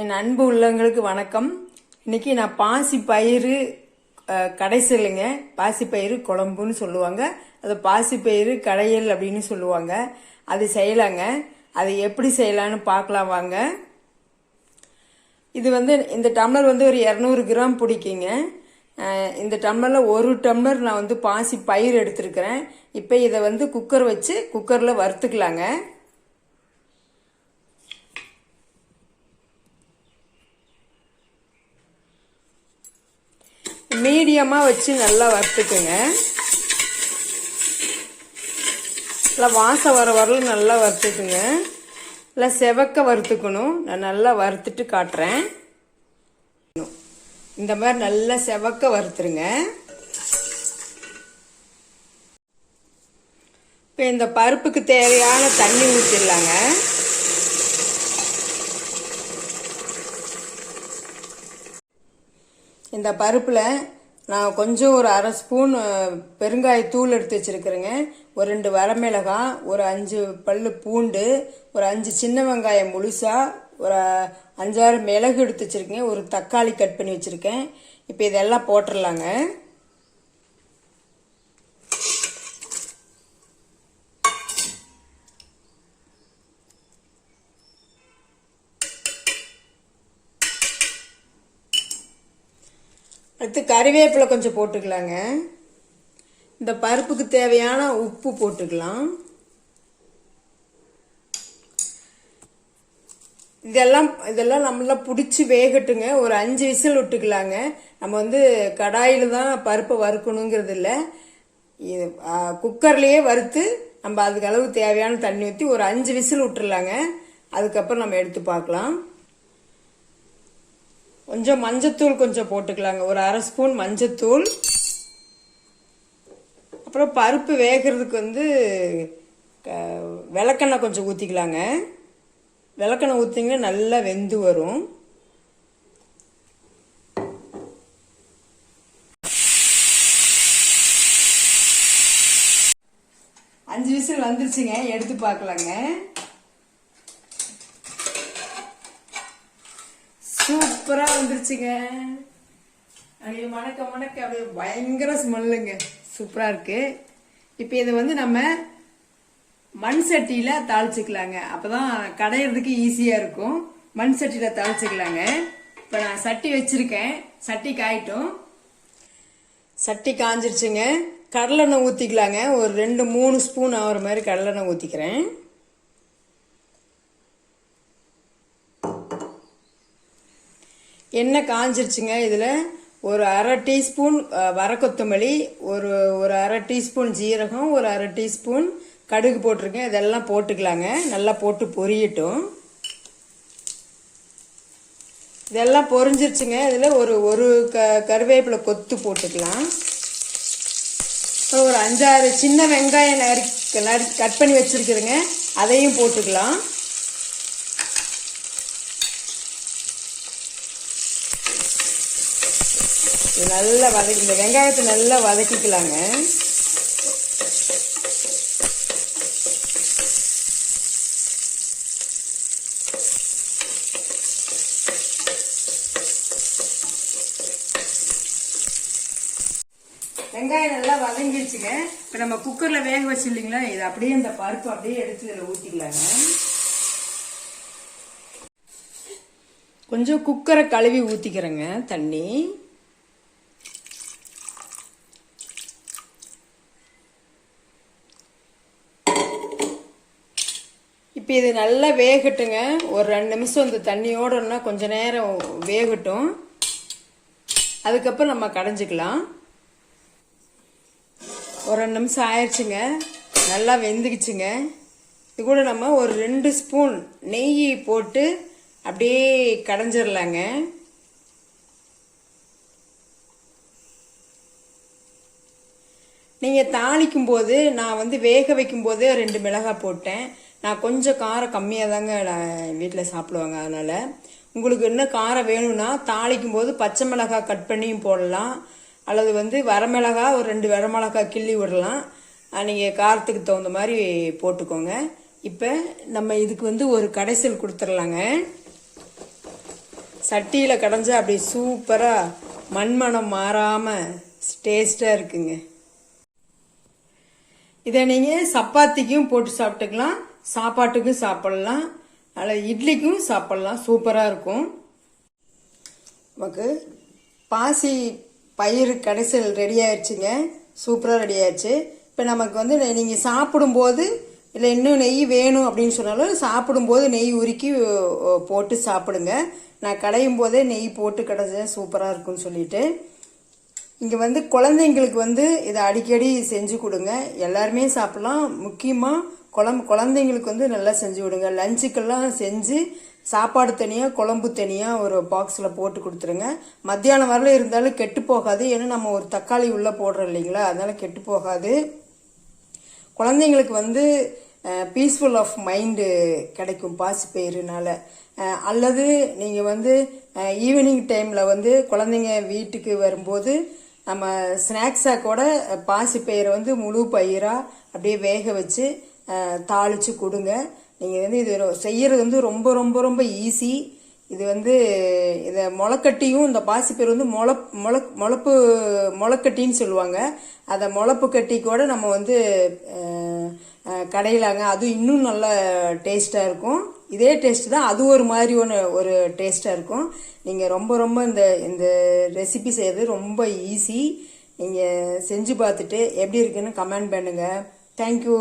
என் அன்பு உள்ளவங்களுக்கு வணக்கம். இன்னைக்கு நான் பாசிப்பயிறு கடைசலுங்க. பாசிப்பயிறு குழம்புன்னு சொல்லுவாங்க, அது பாசிப்பயிறு கடையல் அப்படின்னு சொல்லுவாங்க. அது செய்யலாங்க. அது எப்படி செய்யலான்னு பார்க்கலாம் வாங்க. இது இந்த டம்ளர் ஒரு 200 கிராம் பிடிக்குங்க. இந்த டம்ளரில் 1 டம்ளர் நான் பாசி பயிர் எடுத்திருக்கிறேன். இப்போ இதை குக்கர் வச்சு குக்கரில் வறுத்துக்கலாங்க. மீடியமாக வச்சு நல்லா வறுத்துக்குங்க. நல்லா வாசம் வர வரலும் நல்லா வறுத்துக்குங்க. நல்லா செவக்க வறுத்துக்கணும். நான் நல்லா வறுத்துட்டு காட்டுறேன். இந்த மாதிரி நல்லா செவக்க வறுத்துருங்க. இப்போ இந்த பருப்புக்கு தேவையான தண்ணி ஊற்றிடலாங்க. இந்த பருப்பில் நான் கொஞ்சம் ஒரு 1/2 ஸ்பூன் பெருங்காயத்தூள் எடுத்து வச்சுருக்கிறேங்க. ஒரு 2 வரமிளகாய், ஒரு 5 பல்லு பூண்டு, ஒரு 5 சின்ன வெங்காயம் முழுசாக, ஒரு 5-6 மிளகு எடுத்து வச்சுருக்கேன், ஒரு தக்காளி கட் பண்ணி வச்சுருக்கேன். இப்போ இதெல்லாம் போட்டுடலாங்க. அடுத்து கறிவேப்பிலை கொஞ்சம் போட்டுக்கலாங்க. இந்த பருப்புக்கு தேவையான உப்பு போட்டுக்கலாம். இதெல்லாம் நம்மள பிடிச்சி வேகட்டுங்க. ஒரு 5 விசில் விட்டுக்கலாங்க. நம்ம கடாயில் தான் பருப்பை வறுக்கணுங்கிறது இல்லை, குக்கர்லேயே வறுத்து நம்ம அதுக்கு அளவு தேவையான தண்ணி ஊற்றி ஒரு 5 விசில் விட்டுறலாங்க. அதுக்கப்புறம் நம்ம எடுத்து பார்க்கலாம். கொஞ்சம் மஞ்சத்தூள் கொஞ்சம் போட்டுக்கலாங்க, ஒரு 1/2 ஸ்பூன் மஞ்சத்தூள். அப்புறம் பருப்பு வேகிறதுக்கு விளக்கெண்ணெய் கொஞ்சம் ஊற்றிக்கலாங்க. விளக்கெண்ணெய் ஊற்றிங்கன்னா நல்லா வெந்து வரும். அஞ்சு விசில் வந்துருச்சுங்க, எடுத்து பார்க்கலாங்க. சூப்பரா வந்துருச்சுங்க. அப்படியே மணக்க அப்படியே பயங்கர ஸ்மெல்லுங்க, சூப்பரா இருக்கு. இப்போ இதை நம்ம மண் சட்டியில தாளிச்சுக்கலாங்க. அப்பதான் கடையிறதுக்கு ஈஸியா இருக்கும். மண் சட்டியில தாளிச்சுக்கலாங்க. இப்போ நான் சட்டி வச்சிருக்கேன், சட்டி காயிட்டும். சட்டி காஞ்சிருச்சுங்க. கடலெண்ணெய் ஊற்றிக்கலாங்க. ஒரு 2-3 ஸ்பூன் ஆகிற மாதிரி கடலெண்ணெய் ஊற்றிக்கிறேன். எண்ணெய் காஞ்சிருச்சுங்க. இதில் ஒரு 1/2 டீஸ்பூன் வரக்கொத்தமல்லி, ஒரு 1/2 டீஸ்பூன் ஜீரகம், ஒரு 1/2 டீஸ்பூன் கடுகு போட்டிருக்கேன். இதெல்லாம் போட்டுக்கலாங்க. நல்லா போட்டு பொரியட்டும். இதெல்லாம் பொரிஞ்சிருச்சுங்க. இதில் ஒரு கருவேப்பிலை கொத்து போட்டுக்கலாம். ஒரு 5-6 சின்ன வெங்காயம் கட் பண்ணி வச்சிருக்கிறேங்க, அதையும் போட்டுக்கலாம். நல்லா இந்த வெங்காயத்தை நல்லா வதக்கிக்கலாங்க. வெங்காயம் நல்லா வதங்கிடுச்சுங்க. இப்போ நம்ம குக்கர்ல வேக வச்சு இல்லைங்களா, இது அப்படியே இந்த பருப்பு அப்படியே எடுத்து இதில் ஊற்றிக்கலாங்க. கொஞ்சம் குக்கரை கழுவி ஊற்றிக்கிறேங்க தண்ணி. இப்போ இது நல்லா வேகட்டுங்க. ஒரு 2 நிமிஷம் இந்த தண்ணியோடனா கொஞ்ச நேரம் வேகட்டும். அதுக்கப்புறம் நம்ம கடைஞ்சிக்கலாம். ஒரு 2 நிமிஷம் ஆயிடுச்சுங்க, நல்லா வெந்துக்குச்சுங்க. இது கூட நம்ம ஒரு 2 ஸ்பூன் நெய் போட்டு அப்படியே கடைஞ்சிடலாங்க. நீங்கள் தாளிக்கும் போது நான் வேக வைக்கும் போதே 2 மிளகாய் போட்டேன். நான் கொஞ்சம் காரம் கம்மியாக தாங்க நான் வீட்டில் சாப்பிடுவாங்க. அதனால் உங்களுக்கு இன்னும் காரம் வேணும்னா தாளிக்கும் போது பச்சை மிளகாய் கட் பண்ணியும் போடலாம், அல்லது வரமிளகாய் ஒரு 2 வரமிளகாய் கிள்ளி விடலாம். நீங்கள் காரத்துக்கு தகுந்த மாதிரி போட்டுக்கோங்க. இப்போ நம்ம இதுக்கு ஒரு கடைசல் கொடுத்துடலாங்க. சட்டியில் கடைஞ்சா அப்படி சூப்பராக மண்மனம் மாறாமல் டேஸ்ட்டாக இருக்குங்க. இதை நீங்கள் சப்பாத்திக்கும் போட்டு சாப்பிட்டுக்கலாம், சாப்பாட்டுக்கும் சாப்பிட்லாம், அதில் இட்லிக்கும் சாப்பிட்லாம். சூப்பராக இருக்கும். நமக்கு பாசி பயிறு கடைசல் ரெடி ஆயிடுச்சுங்க. சூப்பராக ரெடி ஆயிடுச்சு. இப்போ நமக்கு வந்து நீங்கள் சாப்பிடும்போது இல்லை இன்னும் நெய் வேணும் அப்படின்னு சொன்னாலும் சாப்பிடும்போது நெய் உருக்கி போட்டு சாப்பிடுங்க. நான் கடையும் போதே நெய் போட்டு கடைஞ்சேன், சூப்பராக இருக்குன்னு சொல்லிட்டு. இங்கே வந்து குழந்தைங்களுக்கு வந்து இதை அடிக்கடி செஞ்சு கொடுங்க. எல்லாருமே சாப்பிட்லாம். முக்கியமாக குழந்தைங்களுக்கு வந்து நல்லா செஞ்சு விடுங்க. லஞ்சுக்கெல்லாம் செஞ்சு சாப்பாடு தனியாக குழம்பு தனியாக ஒரு பாக்ஸில் போட்டு கொடுத்துருங்க. மத்தியானம் வரல இருந்தாலும் கெட்டு போகாது. ஏன்னா நம்ம ஒரு தக்காளி உள்ளே போடுறோம் இல்லைங்களா, அதனால கெட்டு போகாது. குழந்தைங்களுக்கு வந்து பீஸ்ஃபுல் ஆஃப் மைண்டு கிடைக்கும் பாசிப்பயிறுனால. அல்லது நீங்கள் வந்து ஈவினிங் டைமில் வந்து குழந்தைங்க வீட்டுக்கு வரும்போது நம்ம ஸ்நாக்ஸாக கூட பாசிப்பயிரை வந்து முழு பயிராக அப்படியே வேக வச்சு தாளித்து கொடுங்க. நீங்கள் வந்து இது செய்கிறது வந்து ரொம்ப ரொம்ப ரொம்ப ஈஸி. இது வந்து இதை முளைக்கட்டியும், இந்த பாசிப்பயிறு வந்து முளைக்கட்டின்னு சொல்லுவாங்க. அதை முளைப்பு கட்டி கூட நம்ம வந்து கடையிலாங்க. அது இன்னும் நல்ல டேஸ்ட்டாக இருக்கும். இதே டேஸ்ட் தான், அது ஒரு மாதிரி ஒரு டேஸ்ட்டாக இருக்கும். நீங்கள் ரொம்ப ரொம்ப இந்த ரெசிபி செய்கிறது ரொம்ப ஈஸி. நீங்கள் செஞ்சு பார்த்துட்டு எப்படி இருக்குன்னு கமெண்ட் பண்ணுங்கள். தேங்க்யூ.